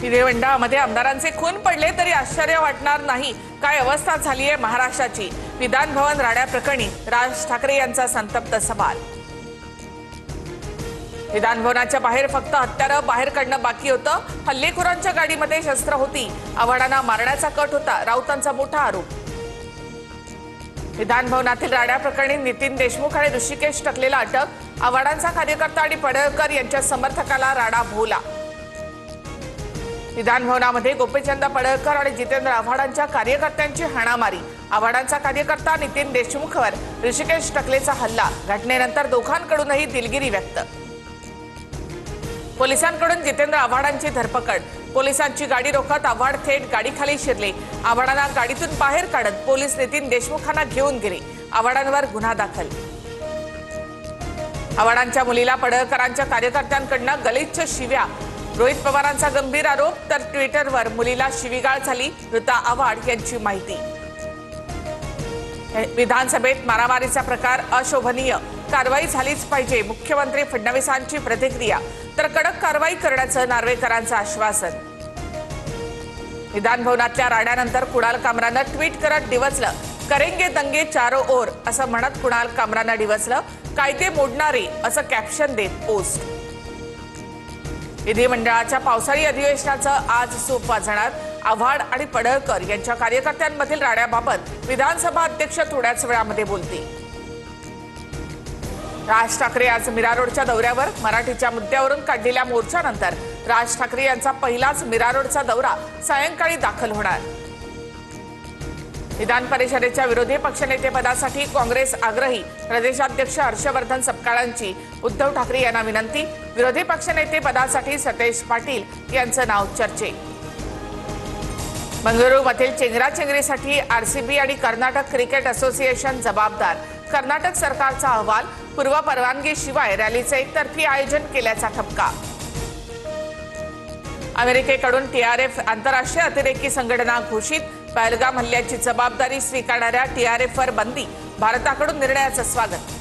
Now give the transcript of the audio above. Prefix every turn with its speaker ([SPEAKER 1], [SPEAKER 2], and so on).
[SPEAKER 1] विधिमंडळामध्ये आमदारांचे खून पडले तरी आश्चर्य वाटणार नाही, काय अवस्था झाली आहे महाराष्ट्राची। विधान भवन राड्या प्रकरणी राज ठाकरे यांचा संतप्त सवाल। विधान भवनाच्या बाहेर फक्त हत्यारं बाहेर काढणं बाकी होतं। हल्लेखोरांच्या गाडीमध्ये शस्त्र होती, आव्हाडांना मारण्याचा कट होता, राऊतांचा मोठा आरोप। विधान भवनातील राड्या प्रकरणी नितीन देशमुख आणि ऋषिकेश टकलेला अटक। आव्हाडांचा कार्यकर्ता आणि पडळकर यांच्या समर्थकाला राडा भोवला। विधान भवनामध्ये गोपीचंद पडळकर आणि जितेंद्र आव्हाडांच्या कार्यकर्त्यांची हाणामारी। आव्हाडांचा कार्यकर्ता नितीन देशमुखवर ऋषिकेश टकलेचा हल्ला। घटनेनंतर दोघांकडूनही दिलगिरी व्यक्त। पोलिसांकडून जितेंद्र आव्हाडांची धरपकड। पोलिसांची गाडी रोखत आव्हाड थेट गाडीखाली शिरले। आव्हाडांना गाडीतून बाहेर काढत पोलीस नितीन देशमुखांना घेऊन गेले। आव्हाडांवर गुन्हा दाखल। आव्हाडांच्या मुलीला पडळकरांच्या कार्यकर्त्यांकडून गलिच्छ शिव्या। रोहित पवारांचा गंभीर आरोप, तर ट्विटरवर मुलीला शिवीगाळ झाली। ऋता आव्हाड यांची माहिती। विधानसभेत मारामारीचा प्रकार अशोभनीय, कारवाई झालीच पाहिजे, मुख्यमंत्री फडणवीसांची प्रतिक्रिया। तर कडक कारवाई करण्याचं नार्वेकरांचं आश्वासन। विधान भवनातल्या राड्यानंतर कुणाल कामरानं ट्विट करत डिवचलं, करेंगे दंगे चारो ओर असं म्हणत कुणाल कामरानं डिवचलं, कायदे मोडणारे असं कॅप्शन देत पोस्ट। विधिमंडळाच्या पावसाळी अधिवेशनाचं आज सूप वाजणार। आव्हाड आणि पडळकर यांच्या कार्यकर्त्यांमधील राड्याबाबत विधानसभा अध्यक्ष थोड्याच वेळामध्ये बोलतील। राज ठाकरे आज मीरा रोडच्या दौऱ्यावर। मराठीच्या मुद्द्यावरून काढलेल्या मोर्चानंतर राज ठाकरे यांचा पहिलाच मीरा रोडचा दौरा सायंकाळी दाखल होणार। विधान परिषदेच्या विरोधी पक्षनेतेपदासाठी काँग्रेस आग्रही। प्रदेशाध्यक्ष हर्षवर्धन सपकाळांची उद्धव ठाकरे यांना विनंती। विरोधी पक्षनेतेपदासाठी सतेज पाटील यांचं नाव चर्चेत। बंगळुरूमधील चेंगराचेंगरीसाठी आरसीबी आणि कर्नाटक क्रिकेट असोसिएशन जबाबदार। कर्नाटक सरकारचा अहवाल, पूर्व परवानगीशिवाय रॅलीचे एकतर्फी आयोजन केल्याचा ठपका। अमेरिकेकडून टीआरएफ आंतरराष्ट्रीय अतिरेकी संघटना घोषित। पहलगाम हल्ल्याची जबाबदारी स्वीकारणाऱ्या टीआरएफवर बंदी। भारताकडून निर्णयाचं स्वागत।